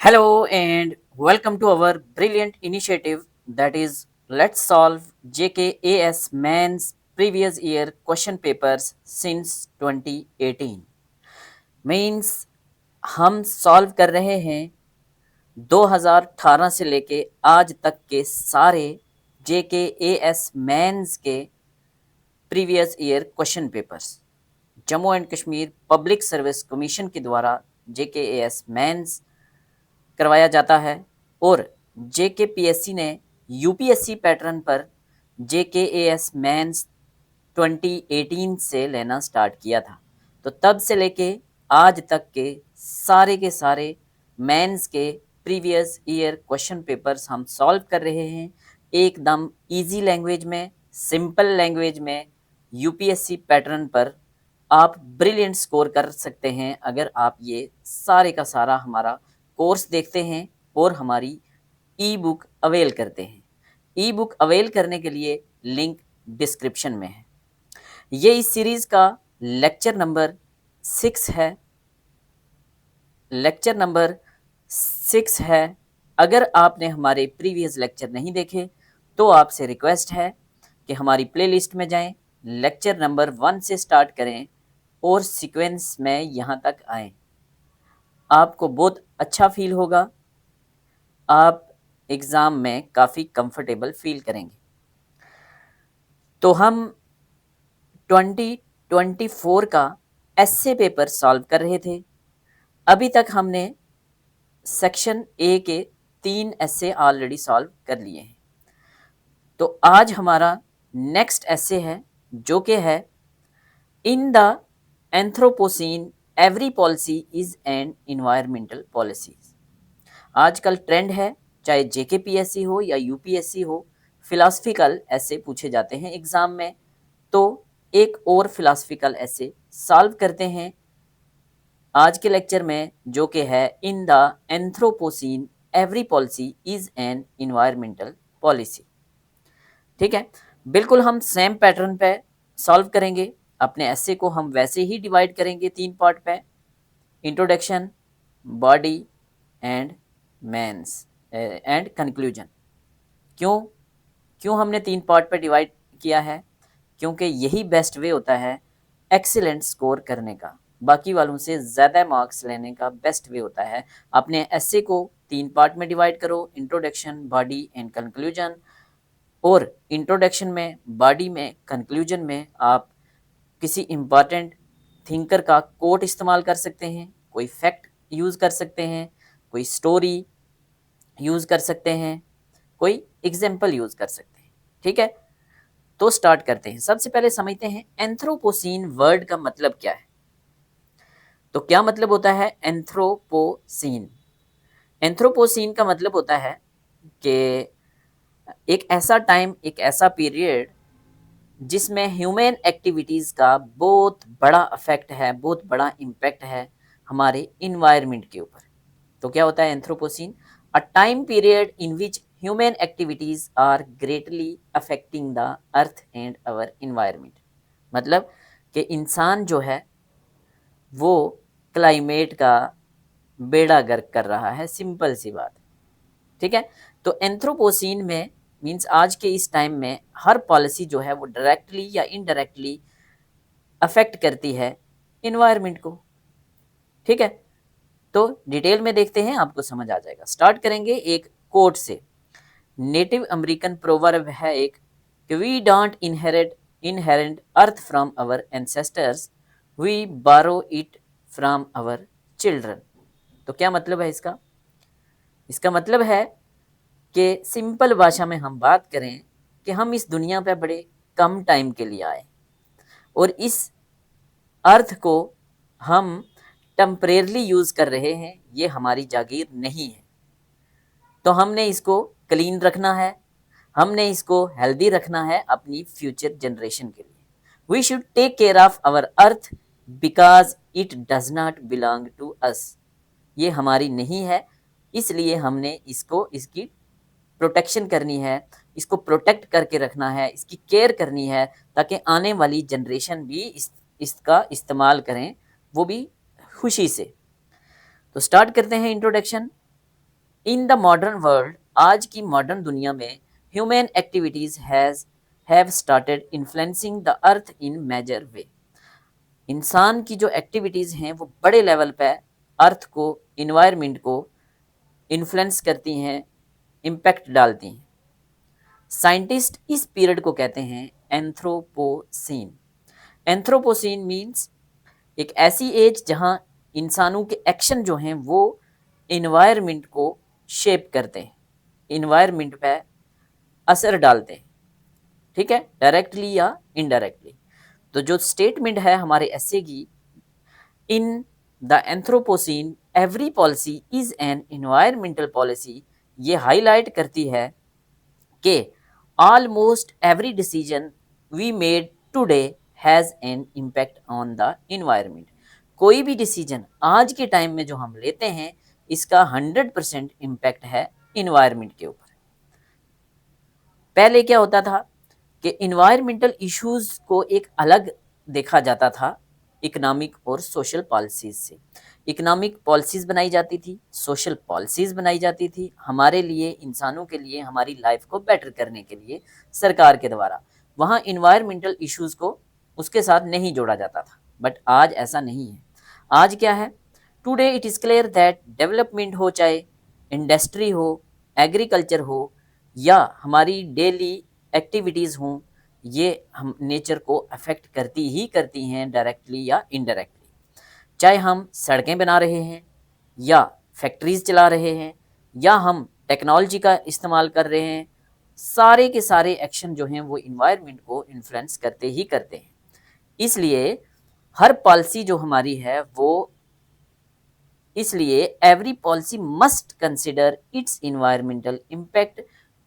Hello and welcome to our brilliant initiative that is Let's Solve JKAS Man's Previous Year Question Papers since 2018. Means हम solve कर रहे हैं 2018 से लेके आज तक के सारे JKAS मेंस के previous year question papers. Jammu and Kashmir public service commission के द्वारा JKAS मेंस करवाया जाता है और JKPSC ने यूपीएससी पैटर्न पर JKAS मेंस 2018 से लेना स्टार्ट किया था। तो तब से लेके आज तक के सारे मेंस के प्रीवियस ईयर क्वेश्चन पेपर्स हम सॉल्व कर रहे हैं एकदम इजी लैंग्वेज में, सिंपल लैंग्वेज में। यूपीएससी पैटर्न पर आप ब्रिलियंट स्कोर कर सकते हैं अगर आप ये सारे का सारा हमारा कोर्स देखते हैं और हमारी ई बुक अवेल करते हैं। ई बुक अवेल करने के लिए लिंक डिस्क्रिप्शन में है। ये इस सीरीज का लेक्चर नंबर 6 है। लेक्चर नंबर 6 है। अगर आपने हमारे प्रीवियस लेक्चर नहीं देखे तो आपसे रिक्वेस्ट है कि हमारी प्लेलिस्ट में जाएं, लेक्चर नंबर 1 से स्टार्ट करें और सीक्वेंस में यहाँ तक आएं। आपको बहुत अच्छा फील होगा, आप एग्ज़ाम में काफ़ी कंफर्टेबल फील करेंगे। तो हम 2024 का एस्से पेपर सॉल्व कर रहे थे। अभी तक हमने सेक्शन ए के 3 एस्से ऑलरेडी सॉल्व कर लिए हैं। तो आज हमारा नेक्स्ट एस्से है जो कि है इन the anthropocene every policy is an environmental policies. आजकल ट्रेंड है, चाहे जेकेपीएससी हो या यूपीएससी हो, फिलॉसफिकल ऐसे पूछे जाते हैं एग्जाम में। तो एक और फिलॉसफिकल ऐसे सॉल्व करते हैं आज के लेक्चर में, जो कि है इन the anthropocene every policy is an environmental policy. ठीक है, बिल्कुल हम सेम पैटर्न पे सॉल्व करेंगे। अपने ऐसे को हम वैसे ही डिवाइड करेंगे 3 पार्ट पे, introduction, body and mains and conclusion. क्यों हमने 3 पार्ट पे डिवाइड किया है? क्योंकि यही बेस्ट वे होता है एक्सीलेंट स्कोर करने का, बाकी वालों से ज़्यादा मार्क्स लेने का बेस्ट वे होता है। अपने ऐसे को 3 पार्ट में डिवाइड करो, इंट्रोडक्शन, बॉडी एंड कंक्लूजन। और इंट्रोडक्शन में, बॉडी में, कंक्लूजन में आप किसी इम्पॉर्टेंट थिंकर का कोट इस्तेमाल कर सकते हैं, कोई फैक्ट यूज़ कर सकते हैं, कोई स्टोरी यूज़ कर सकते हैं, कोई एग्जाम्पल यूज़ कर सकते हैं। ठीक है, तो स्टार्ट करते हैं। सबसे पहले समझते हैं एंथ्रोपोसीन वर्ड का मतलब क्या है। तो क्या मतलब होता है एंथ्रोपोसीन? एंथ्रोपोसीन का मतलब होता है कि एक ऐसा टाइम, एक ऐसा पीरियड जिसमें ह्यूमन एक्टिविटीज़ का बहुत बड़ा अफेक्ट है, बहुत बड़ा इम्पैक्ट है हमारे इन्वायरमेंट के ऊपर। तो क्या होता है anthropocene? A time period in which human activities are greatly affecting the earth and our environment. मतलब कि इंसान जो है वो क्लाइमेट का बेड़ा गर्क कर रहा है, सिंपल सी बात। ठीक है, तो एंथ्रोपोसीन में मीन्स आज के इस टाइम में हर पॉलिसी जो है वो डायरेक्टली या इनडायरेक्टली अफेक्ट करती है इन्वायरमेंट को। ठीक है, तो डिटेल में देखते हैं, आपको समझ आ जाएगा। स्टार्ट करेंगे एक कोट से। नेटिव अमेरिकन प्रोवर्ब है एक, we don't inherit earth from our ancestors, we borrow it from our children. तो क्या मतलब है इसका? इसका मतलब है कि सिंपल भाषा में हम बात करें कि हम इस दुनिया पे बड़े कम टाइम के लिए आए और इस अर्थ को हम टेम्परेरली यूज़ कर रहे हैं, ये हमारी जागीर नहीं है। तो हमने इसको क्लीन रखना है, हमने इसको हेल्दी रखना है अपनी फ्यूचर जनरेशन के लिए। We should take care of our earth because it does not belong to us. ये हमारी नहीं है, इसलिए हमने इसको, इसकी प्रोटेक्शन करनी है, इसको प्रोटेक्ट करके रखना है, इसकी केयर करनी है, ताकि आने वाली जनरेशन भी इसका इस्तेमाल करें, वो भी खुशी से। तो स्टार्ट करते हैं introduction. In the modern world, आज की मॉडर्न दुनिया में, human activities have started influencing the earth in major way. इंसान की जो एक्टिविटीज हैं वो बड़े लेवल पे अर्थ को, इन्वायरमेंट को इन्फ्लुएंस करती हैं, इम्पैक्ट डालती हैं। साइंटिस्ट इस पीरियड को कहते हैं एंथ्रोपोसीन। एंथ्रोपोसीन मीन्स एक ऐसी एज जहां इंसानों के एक्शन जो हैं वो इन्वायरमेंट को शेप करते हैं, इन्वायरमेंट पे असर डालते हैं, ठीक है, डायरेक्टली या इनडायरेक्टली। तो जो स्टेटमेंट है हमारे एसे की, in the anthropocene every policy is an environmental policy, ये हाईलाइट करती है कि almost every decision we made today has an impact on the environment. कोई भी डिसीजन आज के टाइम में जो हम लेते हैं इसका 100% इम्पैक्ट है इन्वायरमेंट के ऊपर। पहले क्या होता था कि इन्वायरमेंटल इश्यूज को एक अलग देखा जाता था इकोनॉमिक और सोशल पॉलिसीज से। इकोनॉमिक पॉलिसीज बनाई जाती थी, सोशल पॉलिसीज बनाई जाती थी हमारे लिए, इंसानों के लिए, हमारी लाइफ को बेटर करने के लिए सरकार के द्वारा। वहाँ इन्वायरमेंटल इश्यूज को उसके साथ नहीं जोड़ा जाता था, बट आज ऐसा नहीं है। आज क्या है, today it is clear that development हो, चाहे इंडस्ट्री हो, एग्रीकल्चर हो, या हमारी डेली एक्टिविटीज़ हों, ये हम नेचर को अफेक्ट करती ही करती हैं, डायरेक्टली या इनडायरेक्टली। चाहे हम सड़कें बना रहे हैं, या फैक्ट्रीज चला रहे हैं, या हम टेक्नोलॉजी का इस्तेमाल कर रहे हैं, सारे के सारे एक्शन जो हैं वो इन्वायरमेंट को इन्फ्लुएंस करते ही करते हैं। इसलिए हर पॉलिसी जो हमारी है वो, इसलिए every policy must consider its environmental impact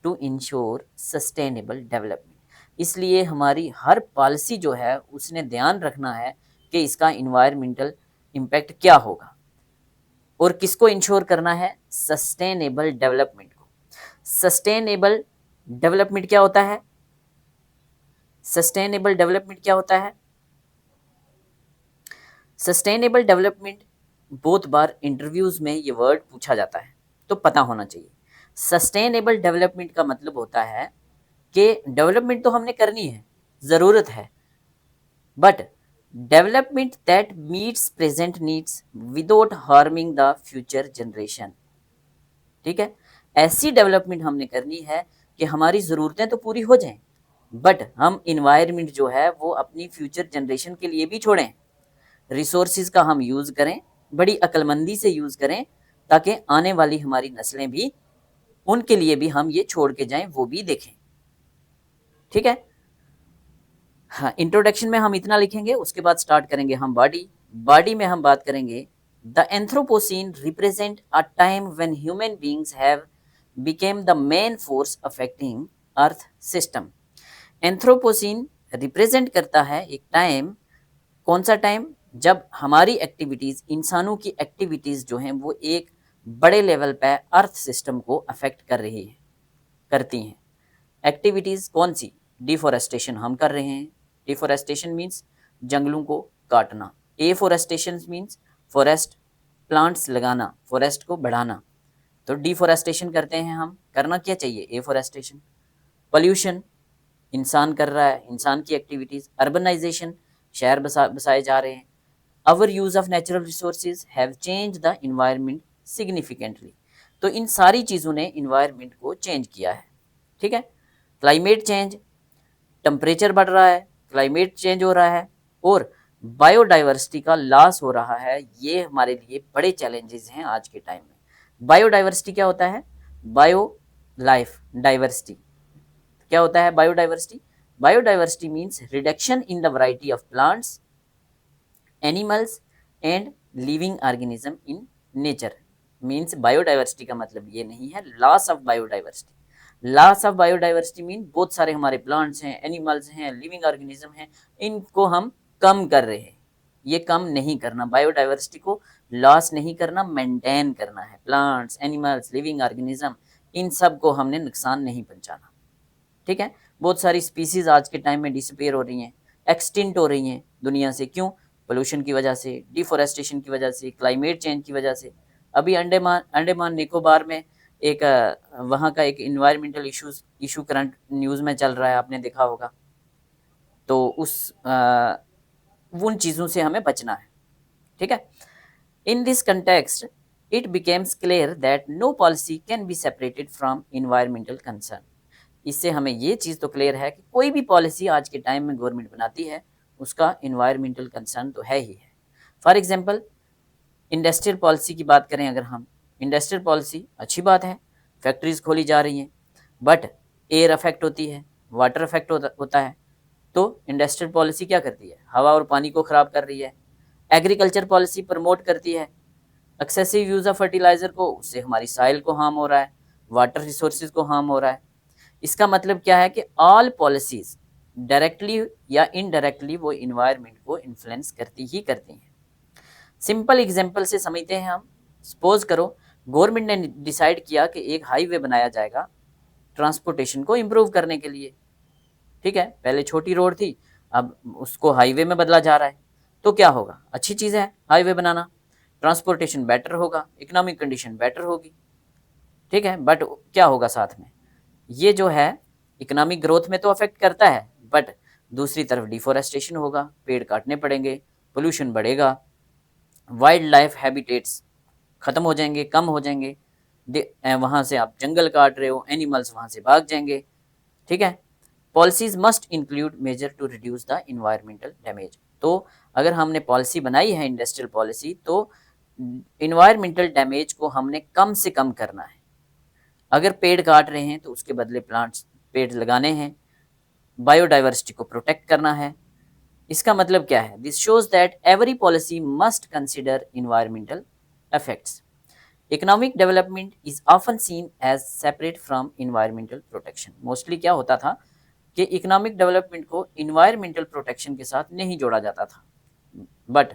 to ensure sustainable development. इसलिए हमारी हर पॉलिसी जो है उसने ध्यान रखना है कि इसका इन्वायरमेंटल इम्पैक्ट क्या होगा, और किसको इंश्योर करना है, सस्टेनेबल डेवलपमेंट को। सस्टेनेबल डेवलपमेंट क्या होता है, सस्टेनेबल डेवलपमेंट क्या होता है? सस्टेनेबल डेवलपमेंट बहुत बार इंटरव्यूज में ये वर्ड पूछा जाता है, तो पता होना चाहिए। सस्टेनेबल डेवलपमेंट का मतलब होता है कि डेवलपमेंट तो हमने करनी है, ज़रूरत है, but development that meets present needs without harming the future generation. ठीक है, ऐसी डेवलपमेंट हमने करनी है कि हमारी ज़रूरतें तो पूरी हो जाएं, बट हम इन्वायरमेंट जो है वो अपनी फ्यूचर जनरेशन के लिए भी छोड़ें। रिसोर्सेज का हम यूज़ करें, बड़ी अक्लमंदी से यूज़ करें, ताकि आने वाली हमारी नस्लें भी, उनके लिए भी हम ये छोड़ के जाएं, वो भी देखें। ठीक है, हाँ, इंट्रोडक्शन में हम इतना लिखेंगे, उसके बाद स्टार्ट करेंगे हम बॉडी। बॉडी में हम बात करेंगे, the anthropocene represent a time when human beings have became the main force affecting earth system. Anthropocene represent करता है एक टाइम, कौन सा टाइम, जब हमारी एक्टिविटीज़, इंसानों की एक्टिविटीज़ जो हैं वो एक बड़े लेवल पे अर्थ सिस्टम को अफेक्ट कर रही है, करती हैं। एक्टिविटीज़ कौन सी, डिफोरेस्टेशन हम कर रहे हैं। डिफोरेस्टेशन मीन्स जंगलों को काटना। एफोरेस्टेशन मीन्स फॉरेस्ट, प्लांट्स लगाना, फॉरेस्ट को बढ़ाना। तो डिफोरेस्टेशन करते हैं हम, करना क्या चाहिए, एफोरेस्टेशन। पोल्यूशन इंसान कर रहा है, इंसान की एक्टिविटीज़। अर्बनाइजेशन, शहर बसाए जा रहे हैं। Our use of natural resources have change the environment significantly. तो इन सारी चीज़ों ने इन्वायरमेंट को चेंज किया है। ठीक है, क्लाइमेट चेंज, टेम्परेचर बढ़ रहा है, क्लाइमेट चेंज हो रहा है, और बायोडाइवर्सिटी का लॉस हो रहा है। ये हमारे लिए बड़े चैलेंजेस हैं आज के टाइम में। बायोडाइवर्सिटी क्या होता है, बायो लाइफ डाइवर्सिटी। क्या होता है biodiversity? Biodiversity means reduction in the variety of plants, animals and living organism in nature. Means biodiversity का मतलब ये नहीं है loss of biodiversity. Loss of biodiversity mean बहुत सारे हमारे प्लांट्स हैं, एनिमल्स हैं, लिविंग ऑर्गेनिज्म हैं, इनको हम कम कर रहे हैं। ये कम नहीं करना, बायोडाइवर्सिटी को लॉस नहीं करना, मेंटेन करना है। प्लांट्स, एनिमल्स, लिविंग ऑर्गेनिज्म, इन सब को हमने नुकसान नहीं पहुंचाना। ठीक है, बहुत सारी स्पीसीज आज के टाइम में डिसअपीयर हो रही हैं, एक्सटिंक्ट हो रही हैं दुनिया से। क्यों? पोल्यूशन की वजह से, डिफोरेस्टेशन की वजह से, क्लाइमेट चेंज की वजह से। अभी अंडमान निकोबार में वहाँ का एक इन्वायरमेंटल इशू करंट न्यूज़ में चल रहा है, आपने देखा होगा। तो उन चीज़ों से हमें बचना है, ठीक है। In this context it becomes clear that no policy can be separated from environmental concern. इससे हमें ये चीज़ तो क्लियर है कि कोई भी पॉलिसी आज के टाइम में गवर्नमेंट बनाती है, उसका इन्वायरमेंटल कंसर्न तो है ही है। फॉर एग्जाम्पल, इंडस्ट्रियल पॉलिसी की बात करें अगर हम, इंडस्ट्रियल पॉलिसी अच्छी बात है, फैक्ट्रीज खोली जा रही हैं, बट एयर अफेक्ट होती है, वाटर अफेक्ट होता है। तो इंडस्ट्रियल पॉलिसी क्या करती है? हवा और पानी को ख़राब कर रही है। एग्रीकल्चर पॉलिसी प्रमोट करती है एक्सेसिव यूज़ ऑफ फर्टिलाइज़र को, उससे हमारी साइल को हार्म हो रहा है, वाटर रिसोर्सेज को हार्म हो रहा है। इसका मतलब क्या है कि ऑल पॉलिसीज़ डायरेक्टली या इनडायरेक्टली वो इन्वायरमेंट को इन्फ्लुएंस करती ही करती हैं। सिंपल एग्जांपल से समझते हैं हम। सपोज करो गवर्नमेंट ने डिसाइड किया कि एक हाईवे बनाया जाएगा ट्रांसपोर्टेशन को इम्प्रूव करने के लिए, ठीक है। पहले छोटी रोड थी, अब उसको हाईवे में बदला जा रहा है। तो क्या होगा? अच्छी चीज़ है हाईवे बनाना, ट्रांसपोर्टेशन बेटर होगा, इकोनॉमिक कंडीशन बेटर होगी, ठीक है। बट क्या होगा साथ में? ये जो है इकोनॉमिक ग्रोथ में तो अफेक्ट करता है, बट दूसरी तरफ डिफोरेस्टेशन होगा, पेड़ काटने पड़ेंगे, पोल्यूशन बढ़ेगा, वाइल्ड लाइफ हैबिटेट्स ख़त्म हो जाएंगे, कम हो जाएंगे। वहाँ से आप जंगल काट रहे हो, एनिमल्स वहाँ से भाग जाएंगे, ठीक है। Policies must include measure to reduce the environmental damage. तो अगर हमने पॉलिसी बनाई है इंडस्ट्रियल पॉलिसी, तो इन्वायरमेंटल डैमेज को हमने कम से कम करना है। अगर पेड़ काट रहे हैं तो उसके बदले पेड़ लगाने हैं, बायोडाइवर्सिटी को प्रोटेक्ट करना है। इसका मतलब क्या है? This shows that every policy must consider environmental effects. Economic development is often seen as separate from environmental protection. Mostly क्या होता था कि इकोनॉमिक डेवलपमेंट को इन्वायरमेंटल प्रोटेक्शन के साथ नहीं जोड़ा जाता था, बट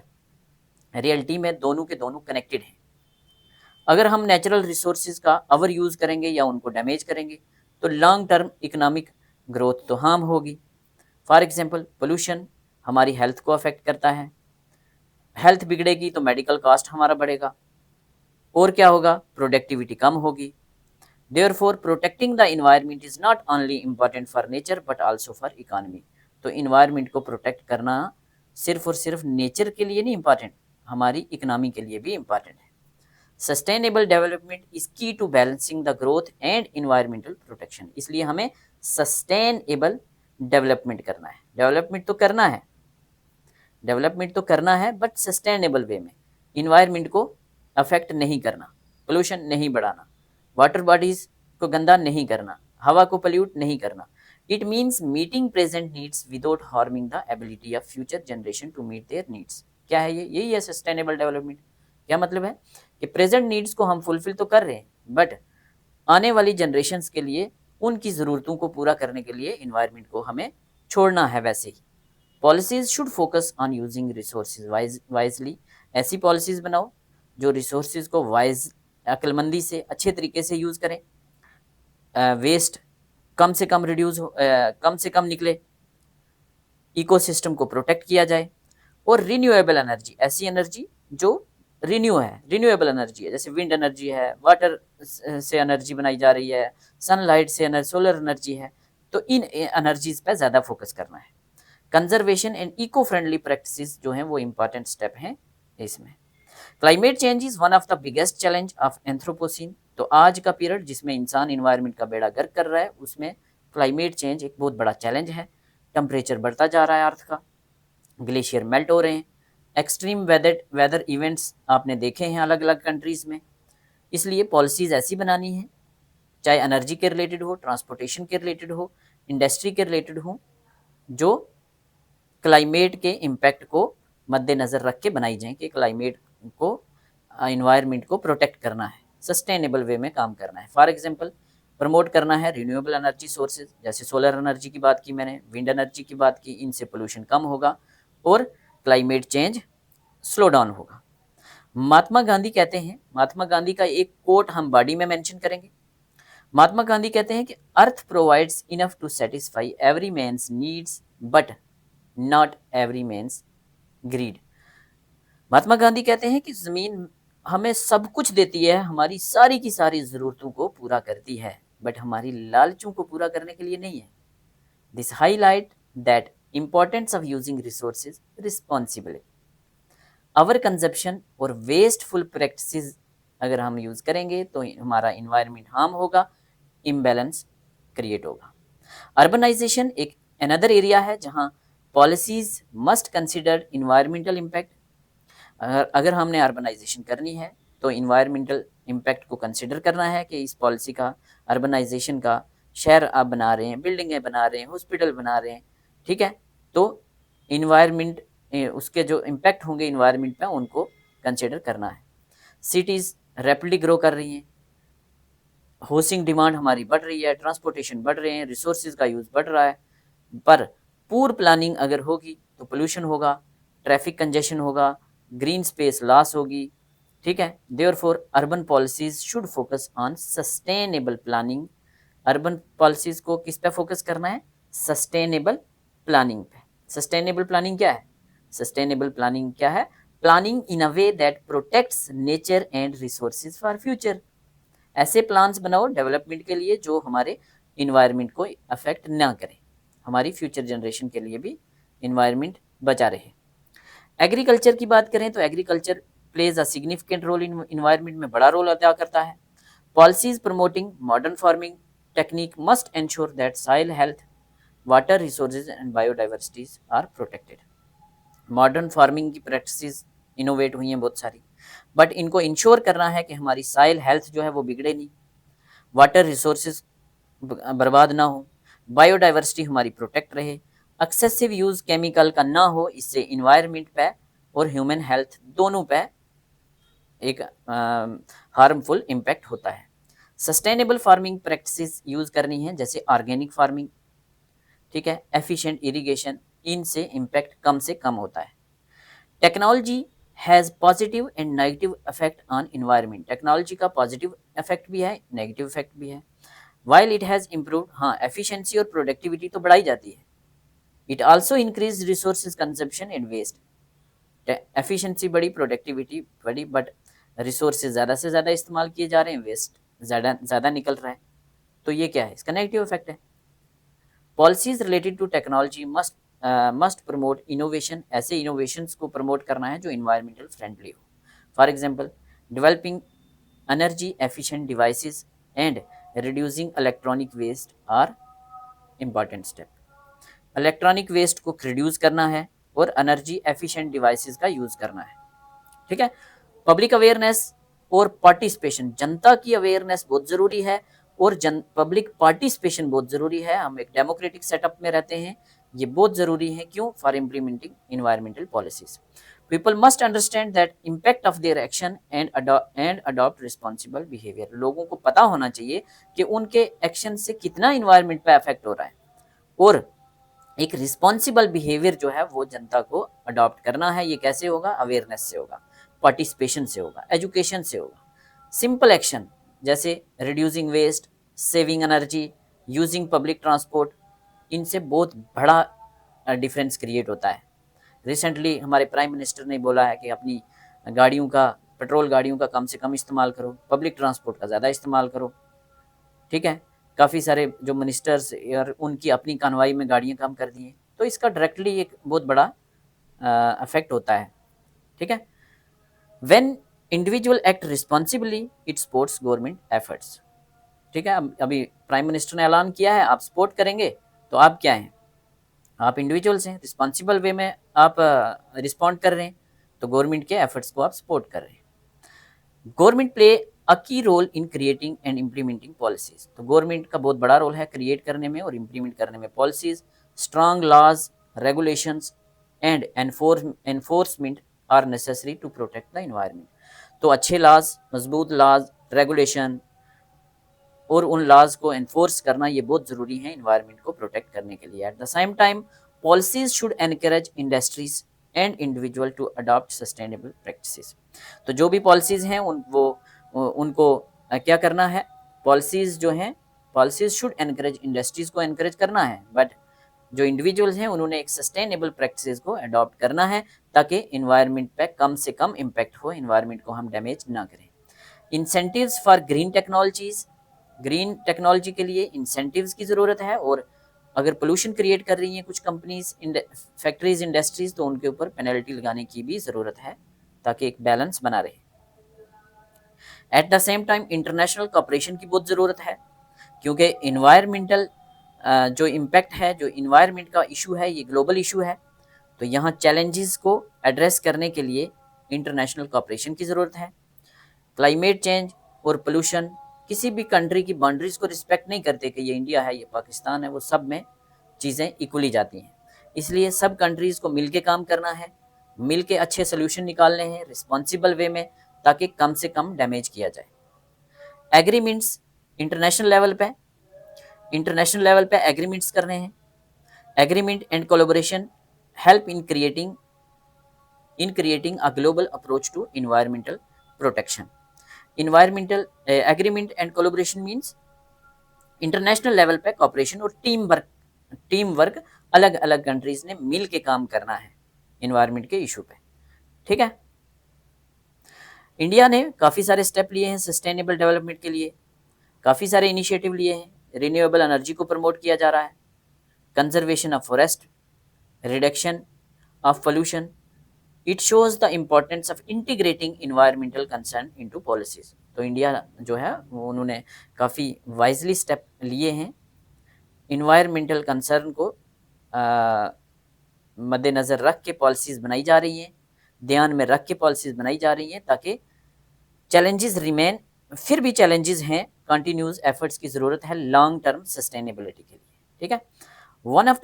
रियलिटी में दोनों के दोनों कनेक्टेड हैं। अगर हम नेचुरल रिसोर्सेज का ओवर यूज़ करेंगे या उनको डैमेज करेंगे तो लॉन्ग टर्म इकोनॉमिक ग्रोथ तो हार्म होगी। फॉर एग्जांपल, पोल्यूशन हमारी हेल्थ को अफेक्ट करता है, हेल्थ बिगड़ेगी तो मेडिकल कॉस्ट हमारा बढ़ेगा, और क्या होगा? प्रोडक्टिविटी कम होगी। Therefore, protecting the environment is not only important for nature but also for economy। तो इन्वायरमेंट को प्रोटेक्ट करना सिर्फ और सिर्फ नेचर के लिए नहीं इम्पॉर्टेंट, हमारी इकोनॉमी के लिए भी इम्पॉर्टेंट है। Sustainable development is key to balancing the growth and environmental protection. इसलिए हमें सस्टेनेबल डेवलपमेंट करना है। डेवलपमेंट तो करना है बट सस्टेनेबल वे में, इन्वायरमेंट को अफेक्ट नहीं करना, पोल्यूशन नहीं बढ़ाना, वाटर बॉडीज को गंदा नहीं करना, हवा को पोल्यूट नहीं करना। It means meeting present needs without harming the ability of future generation to meet their needs. क्या है ये? यही है सस्टेनेबल डेवलपमेंट। क्या मतलब है कि प्रेजेंट नीड्स को हम फुलफिल तो कर रहे हैं, बट आने वाली जनरेशन्स के लिए उनकी ज़रूरतों को पूरा करने के लिए इन्वायरमेंट को हमें छोड़ना है। वैसे ही policies should focus on using resources wisely. ऐसी पॉलिसीज बनाओ जो रिसोर्सेज को अक्लमंदी से अच्छे तरीके से यूज़ करें, वेस्ट कम से कम निकले, इकोसिस्टम को प्रोटेक्ट किया जाए, और रिन्यूएबल एनर्जी, ऐसी एनर्जी जो रिन्यूएबल एनर्जी है, जैसे विंड एनर्जी है, वाटर से एनर्जी बनाई जा रही है, सनलाइट से सोलर एनर्जी है, तो इन एनर्जीज पे ज़्यादा फोकस करना है। Conservation and eco friendly practices जो हैं वो इम्पॉर्टेंट स्टेप हैं इसमें। Climate change is one of the biggest challenge of anthropocene. तो आज का पीरियड जिसमें इंसान इन्वायरमेंट का बेड़ा गर्क कर रहा है, उसमें क्लाइमेट चेंज एक बहुत बड़ा चैलेंज है। टेम्परेचर बढ़ता जा रहा है अर्थ का, ग्लेशियर मेल्ट हो रहे हैं, एक्सट्रीम वेदर इवेंट्स आपने देखे हैं अलग अलग कंट्रीज़ में। इसलिए पॉलिसीज़ ऐसी बनानी है, चाहे एनर्जी के रिलेटेड हो, ट्रांसपोर्टेशन के रिलेटेड हो, इंडस्ट्री के रिलेटेड हो, जो क्लाइमेट के इम्पैक्ट को मद्देनज़र रख के बनाई जाए कि क्लाइमेट को, इन्वायरमेंट को प्रोटेक्ट करना है, सस्टेनेबल वे में काम करना है। फॉर एग्जांपल, प्रमोट करना है रिन्यूएबल एनर्जी सोर्सेज, जैसे सोलर एनर्जी की बात की मैंने, विंड एनर्जी की बात की, इनसे पोल्यूशन कम होगा और क्लाइमेट चेंज स्लो डाउन होगा। महात्मा गांधी कहते हैं, महात्मा गांधी का एक कोट हम बॉडी में मेंशन करेंगे। महात्मा गांधी कहते हैं कि earth provides enough to satisfy every man's needs but not every man's greed. Mahatma Gandhi कहते हैं कि जमीन हमें सब कुछ देती है, हमारी सारी की सारी ज़रूरतों को पूरा करती है, बट हमारी लालचों को पूरा करने के लिए नहीं है। This highlight that importance of using resources responsibly. Our consumption और वेस्टफुल प्रैक्टिसेस अगर हम यूज़ करेंगे तो हमारा इन्वायरमेंट हार्म होगा, इम्बैलेंस क्रिएट होगा। अर्बनाइजेशन एक अनदर एरिया है जहाँ policies must consider environmental impact. अगर हमने अर्बनाइजेशन करनी है तो इन्वायरमेंटल इम्पैक्ट को कंसिडर करना है कि इस पॉलिसी का, अर्बनाइजेशन का, शहर आप बना रहे हैं, बिल्डिंगें बना रहे हैं, हॉस्पिटल बना रहे हैं, ठीक है, तो इन्वायरमेंट उसके जो इम्पैक्ट होंगे इन्वायरमेंट पे उनको कंसिडर करना है। सिटीज़ रैपिडली ग्रो कर रही हैं, हाउसिंग डिमांड हमारी बढ़ रही है, ट्रांसपोर्टेशन बढ़ रहे हैं, रिसोर्सेज का यूज़ बढ़ रहा है, पर पूर प्लानिंग अगर होगी तो पोल्यूशन होगा, ट्रैफिक कंजेशन होगा, ग्रीन स्पेस लॉस होगी, ठीक है। Therefore urban policies should focus on sustainable planning. Urban policies को किस पे फोकस करना है? सस्टेनेबल प्लानिंग पे। सस्टेनेबल प्लानिंग क्या है? सस्टेनेबल प्लानिंग क्या है? Planning in a way that protects nature and resources for future. ऐसे प्लान्स बनाओ डेवलपमेंट के लिए जो हमारे इन्वायरमेंट को अफेक्ट ना करें, हमारी फ्यूचर जनरेशन के लिए भी इन्वायरमेंट बचा रहे। एग्रीकल्चर की बात करें तो agriculture plays a significant role in environment में बड़ा रोल अदा करता है। Policies promoting modern farming technique must ensure that soil health, water resources and biodiversities are protected. Modern farming की प्रैक्टिसेस इनोवेट हुई हैं बहुत सारी, बट इनको इंश्योर करना है कि हमारी सॉइल हेल्थ जो है वो बिगड़े नहीं, वाटर रिसोर्सेज बर्बाद ना हो, बायोडाइवर्सिटी हमारी प्रोटेक्ट रहे, एक्सेसिव यूज़ केमिकल का ना हो, इससे इन्वायरमेंट पे और ह्यूमन हेल्थ दोनों पे एक हार्मफुल इम्पैक्ट होता है। सस्टेनेबल फार्मिंग प्रैक्टिसेस यूज़ करनी है, जैसे ऑर्गेनिक फार्मिंग, ठीक है, एफिशिएंट इरिगेशन, इनसे इम्पैक्ट कम से कम होता है। Technology has positive and negative effect on environment. Technology का पॉजिटिव इफेक्ट भी है, नेगेटिव इफेक्ट भी है। वाइल इट हैज़ इम्प्रूव्ड, हाँ एफिशिएंसी और प्रोडक्टिविटी तो बढ़ाई जाती है, it also increase resources consumption and waste. Efficiency बढ़ी, प्रोडक्टिविटी बढ़ी, बट रिसोर्सेज ज़्यादा से ज़्यादा इस्तेमाल किए जा रहे हैं, वेस्ट ज़्यादा निकल रहा है, तो ये क्या है? इसका नेगेटिव इफेक्ट है। Policies related to technology must promote innovation. ऐसे इनोवेशंस को प्रमोट करना है जो इन्वायरमेंटल फ्रेंडली हो। For example developing energy efficient devices and reducing electronic waste are important step. Electronic waste को रिड्यूस करना है और एनर्जी एफिशिएंट डिवाइसेस का यूज़ करना है, ठीक है। पब्लिक अवेयरनेस और पार्टिसिपेशन, जनता की अवेयरनेस बहुत ज़रूरी है और पब्लिक पार्टिसिपेशन बहुत ज़रूरी है। हम एक डेमोक्रेटिक सेटअप में रहते हैं, ये बहुत ज़रूरी है। क्यों? For implementing environmental policies. People must understand that impact of their action and adopt responsible behaviour. लोगों को पता होना चाहिए कि उनके एक्शन से कितना इन्वायरमेंट पर इफेक्ट हो रहा है, और एक रिस्पॉन्सिबल बिहेवियर जो है वो जनता को अडॉप्ट करना है। ये कैसे होगा? अवेयरनेस से होगा, पार्टिसिपेशन से होगा, एजुकेशन से होगा। सिंपल एक्शन जैसे reducing waste, saving energy, using public transport, इनसे बहुत बड़ा डिफरेंस क्रिएट होता है। रिसेंटली हमारे प्राइम मिनिस्टर ने बोला है कि अपनी गाड़ियों का, पेट्रोल गाड़ियों का कम से कम इस्तेमाल करो, पब्लिक ट्रांसपोर्ट का ज़्यादा इस्तेमाल करो, ठीक है। काफ़ी सारे जो मिनिस्टर्स और उनकी अपनी कानवाई में गाड़ियाँ कम कर दी हैं, तो इसका डायरेक्टली एक बहुत बड़ा इफेक्ट होता है, ठीक है। When individual act responsibly it supports government efforts, ठीक है। अभी प्राइम मिनिस्टर ने ऐलान किया है, आप सपोर्ट करेंगे तो आप क्या हैं? आप इंडिविजुअल्स हैं, रिस्पॉन्सिबल वे में आप रिस्पॉन्ड कर रहे हैं, तो गवर्नमेंट के एफर्ट्स को आप सपोर्ट कर रहे हैं। Government play a key role in creating and implementing policies. तो गवर्नमेंट का बहुत बड़ा रोल है क्रिएट करने में और इम्प्लीमेंट करने में policies. Strong laws, regulations and enforcement are necessary to protect the environment. तो अच्छे लॉज, मजबूत लॉज, रेगुलेशन और उन लॉज को एनफोर्स करना ये बहुत ज़रूरी है इन्वायरमेंट को प्रोटेक्ट करने के लिए। At the same time policies should encourage industries and individual to adopt sustainable practices. तो जो भी पॉलिसीज़ हैं उनको क्या करना है? पॉलिसीज़ जो हैं, पॉलिसीज़ शुड एनकरेज इंडस्ट्रीज़ को एनकरेज करना है, बट जो इंडिविजुअल्स हैं उन्होंने एक सस्टेनेबल प्रैक्टिसेस को अडॉप्ट करना है ताकि इन्वायरमेंट पे कम से कम इम्पैक्ट हो, इन्वायरमेंट को हम डैमेज ना करें। Incentives for green technologies, green technology के लिए इंसेंटिव्स की ज़रूरत है, और अगर पोल्यूशन क्रिएट कर रही हैं कुछ कंपनीज, फैक्ट्रीज, इंडस्ट्रीज, तो उनके ऊपर पेनल्टी लगाने की भी ज़रूरत है ताकि एक बैलेंस बना रहे। Eight the same time international cooperation की बहुत ज़रूरत है, क्योंकि इन्वायरमेंटल जो इम्पैक्ट है, जो इन्वायरमेंट का इशू है, ये ग्लोबल इशू है। तो यहाँ चैलेंजेस को एड्रेस करने के लिए इंटरनेशनल कोऑपरेशन की ज़रूरत है। क्लाइमेट चेंज और पोल्यूशन किसी भी कंट्री की बाउंड्रीज को रिस्पेक्ट नहीं करते कि ये इंडिया है, ये पाकिस्तान है, वो सब में चीज़ें इक्वली जाती हैं। इसलिए सब कंट्रीज को मिल के काम करना है, मिल के अच्छे सोल्यूशन निकालने हैं रिस्पॉन्सिबल वे में, ताकि कम से कम डैमेज किया जाए। एग्रीमेंट्स इंटरनेशनल लेवल पे एग्रीमेंट्स करने हैं। Agreement and collaboration help in creating a global approach to environmental protection. Environmental agreement and collaboration means international level पे कॉपरेशन और टीम वर्क अलग अलग कंट्रीज ने मिल के काम करना है इन्वायरमेंट के इशू पे। ठीक है, इंडिया ने काफ़ी सारे स्टेप लिए हैं सस्टेनेबल डेवलपमेंट के लिए, काफ़ी सारे इनिशिएटिव लिए हैं। रिन्यूएबल एनर्जी को प्रमोट किया जा रहा है, conservation of forest, reduction of pollution. It shows the importance of integrating environmental concern into policies. तो इंडिया जो है वो उन्होंने काफ़ी वाइजली स्टेप लिए हैं, इन्वायरमेंटल कंसर्न को मद्देनज़र रख के पॉलिसीज़ बनाई जा रही हैं, ध्यान में रख के पॉलिसीज़ बनाई जा रही हैं, ताकि चैलेंजेस रिमेन, फिर भी चैलेंजेस हैं, कंटिन्यूस एफर्ट्स की ज़रूरत है लॉन्ग टर्म सस्टेनेबिलिटी के लिए। ठीक है, one of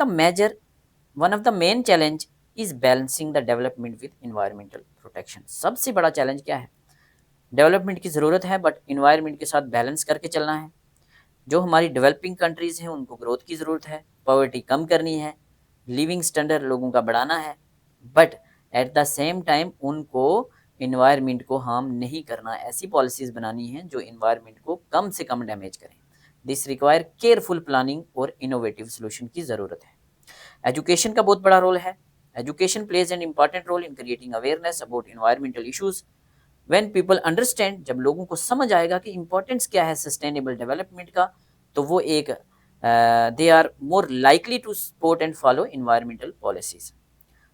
the main challenge is balancing the development with environmental protection. सबसे बड़ा चैलेंज क्या है? डेवलपमेंट की ज़रूरत है बट इन्वायरमेंट के साथ बैलेंस करके चलना है। जो हमारी डेवलपिंग कंट्रीज़ हैं उनको ग्रोथ की ज़रूरत है, पॉवर्टी कम करनी है, लिविंग स्टैंडर्ड लोगों का बढ़ाना है, but at the same time उनको इन्वायरमेंट को हार्म नहीं करना। ऐसी पॉलिसीज़ बनानी है जो इन्वायरमेंट को कम से कम डैमेज करें। दिस रिक्वायर केयरफुल प्लानिंग और इनोवेटिव सोल्यूशन की ज़रूरत है। एजुकेशन का बहुत बड़ा रोल है। Education plays an important role in creating awareness about environmental issues. When people understand, जब लोगों को समझ आएगा कि इम्पोर्टेंस क्या है सस्टेनेबल डेवलपमेंट का, तो वो एक they are more likely to support and follow environmental policies.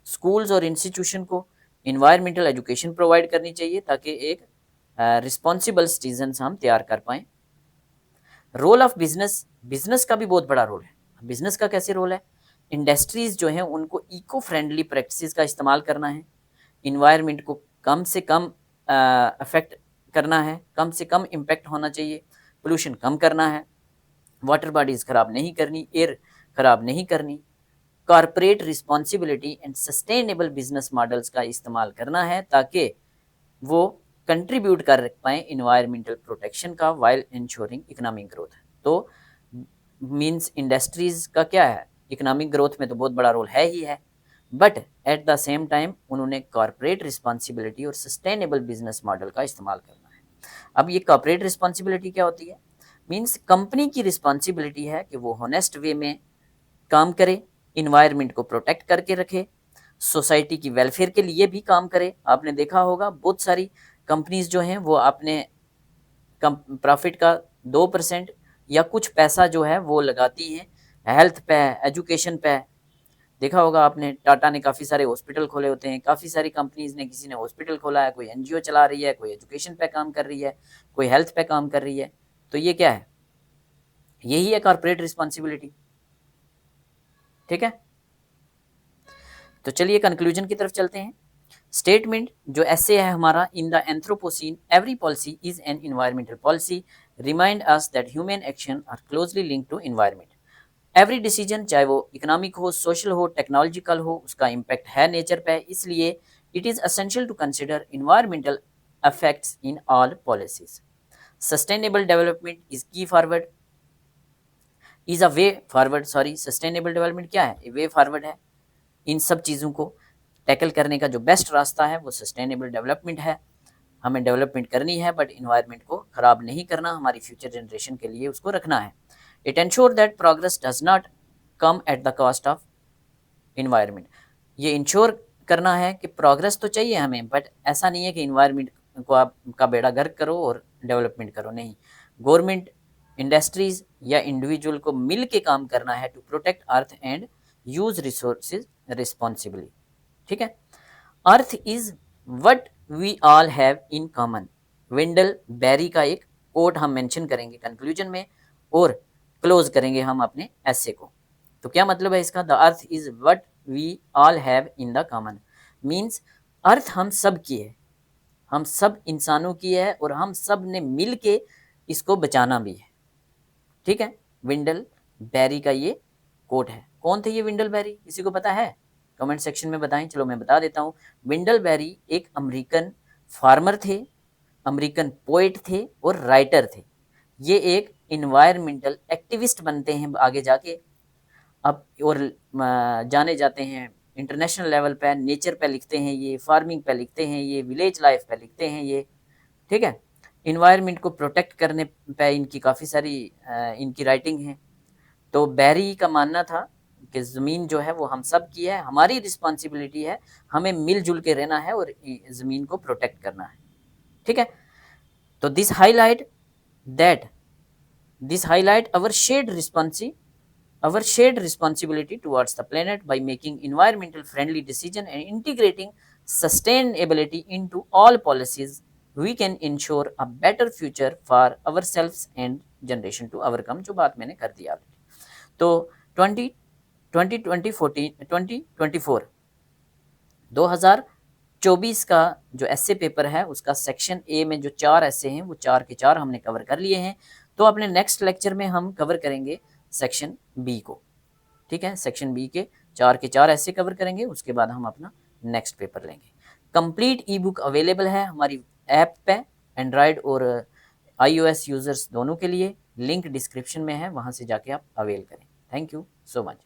Schools और इंस्टीट्यूशन को इन्वायरमेंटल एजुकेशन प्रोवाइड करनी चाहिए ताकि एक रिस्पॉन्सिबल सिटीजन हम तैयार कर पाएँ। रोल ऑफ बिजनेस का भी बहुत बड़ा रोल है। बिजनेस का कैसे रोल है? इंडस्ट्रीज जो हैं उनको इको फ्रेंडली प्रैक्टिसेस का इस्तेमाल करना है, इन्वायरमेंट को कम से कम अफेक्ट करना है, कम से कम इम्पैक्ट होना चाहिए, पोल्यूशन कम करना है, वाटर बॉडीज़ ख़राब नहीं करनी, एयर ख़राब नहीं करनी, corporate responsibility and sustainable business models का इस्तेमाल करना है ताकि वो कंट्रीब्यूट कर पाएँ इन्वायरमेंटल प्रोटेक्शन का वाइल इंश्योरिंग इकोनॉमिक ग्रोथ। तो मीन्स इंडस्ट्रीज़ का क्या है, इकोनॉमिक ग्रोथ में तो बहुत बड़ा रोल है ही है, but at the same time उन्होंने कॉर्पोरेट रिस्पॉन्सिबिलिटी और सस्टेनेबल बिजनेस मॉडल का इस्तेमाल करना है। अब ये कॉर्पोरेट रिस्पॉन्सिबिलिटी क्या होती है? मीन्स कंपनी की रिस्पॉन्सिबिलिटी है कि वो होनेस्ट वे में काम करे, इन्वायरमेंट को प्रोटेक्ट करके रखे, सोसाइटी की वेलफेयर के लिए भी काम करे। आपने देखा होगा बहुत सारी कंपनीज जो हैं वो अपने प्रॉफिट का 2% या कुछ पैसा जो है वो लगाती हैं हेल्थ पे, एजुकेशन पे। देखा होगा आपने, टाटा ने काफ़ी सारे हॉस्पिटल खोले होते हैं, काफ़ी सारी कंपनीज़ ने, किसी ने हॉस्पिटल खोला है, कोई एनजीओ चला रही है, कोई एजुकेशन पे काम कर रही है, कोई हेल्थ पे काम कर रही है। तो ये क्या है? यही है कॉर्पोरेट रिस्पॉन्सिबिलिटी। ठीक है, तो चलिए कंक्लूजन की तरफ चलते हैं। स्टेटमेंट जो ऐसे है हमारा, in the anthropocene every policy is an environmental policy, remind us that human action are closely linked to environment. Every decision, चाहे वो इकोनॉमिक हो, सोशल हो, टेक्नोलॉजिकल हो, उसका इम्पैक्ट है नेचर पे। इसलिए it is essential to consider environmental effects in all policies. Sustainable development is key forward, is a way forward, sustainable development क्या है? वे फॉरवर्ड है। इन सब चीज़ों को टैकल करने का जो बेस्ट रास्ता है वो सस्टेनेबल डेवलपमेंट है। हमें डेवलपमेंट करनी है बट इन्वायरमेंट को ख़राब नहीं करना, हमारी फ्यूचर जनरेशन के लिए उसको रखना है। It ensures that progress does not come at the cost of environment. ये इंश्योर करना है कि प्रोग्रेस तो चाहिए हमें, बट ऐसा नहीं है कि इन्वायरमेंट को आप का बेड़ा गर्क करो और डेवलपमेंट करो, नहीं। गवर्नमेंट, इंडस्ट्रीज या इंडिविजुअल को मिल के काम करना है to protect earth and use resources responsibly. ठीक है। Earth is what we all have in common. Wendell Berry का एक कोट हम मेंशन करेंगे कंक्लूजन में और क्लोज करेंगे हम अपने ऐसे को। तो क्या मतलब है इसका? The earth is what we all have in the common means earth हम सब की है, हम सब इंसानों की है और हम सब ने मिल के इसको बचाना भी है। ठीक है। विंडल बेरी का ये कोट है। कौन थे ये विंडल बेरी? किसी को पता है? कमेंट सेक्शन में बताएं। चलो मैं बता देता हूँ। विंडल बेरी एक अमेरिकन फार्मर थे, अमेरिकन पोएट थे और राइटर थे। ये एक इन्वायरमेंटल एक्टिविस्ट बनते हैं आगे जाके अब, और जाने जाते हैं इंटरनेशनल लेवल पे। नेचर पे लिखते हैं ये, फार्मिंग पे लिखते हैं ये, विलेज लाइफ पे लिखते हैं ये। ठीक है। इन्वायरमेंट को प्रोटेक्ट करने पे इनकी काफ़ी सारी इनकी राइटिंग है। तो बैरी का मानना था कि ज़मीन जो है वो हम सब की है, हमारी रिस्पॉन्सिबिलिटी है, हमें मिलजुल के रहना है और ज़मीन को प्रोटेक्ट करना है। ठीक है। तो this highlight our shared responsibility towards the planet by making environmental friendly decision and integrating sustainability into all policies we can ensure a better future for ourselves and generation to our come। जो बात मैंने कर दी already. तो 2024 का जो एसे paper है उसका section A में जो 4 एसे हैं वो 4 के 4 हमने कवर कर लिए हैं। तो अपने नेक्स्ट लेक्चर में हम कवर करेंगे सेक्शन बी को। ठीक है। सेक्शन बी के 4 के 4 ऐसे कवर करेंगे, उसके बाद हम अपना नेक्स्ट पेपर लेंगे। कंप्लीट ई बुक अवेलेबल है हमारी ऐप पे, एंड्रॉयड और iOS यूजर्स दोनों के लिए। लिंक डिस्क्रिप्शन में है, वहां से जाके आप अवेल करें। Thank you so much.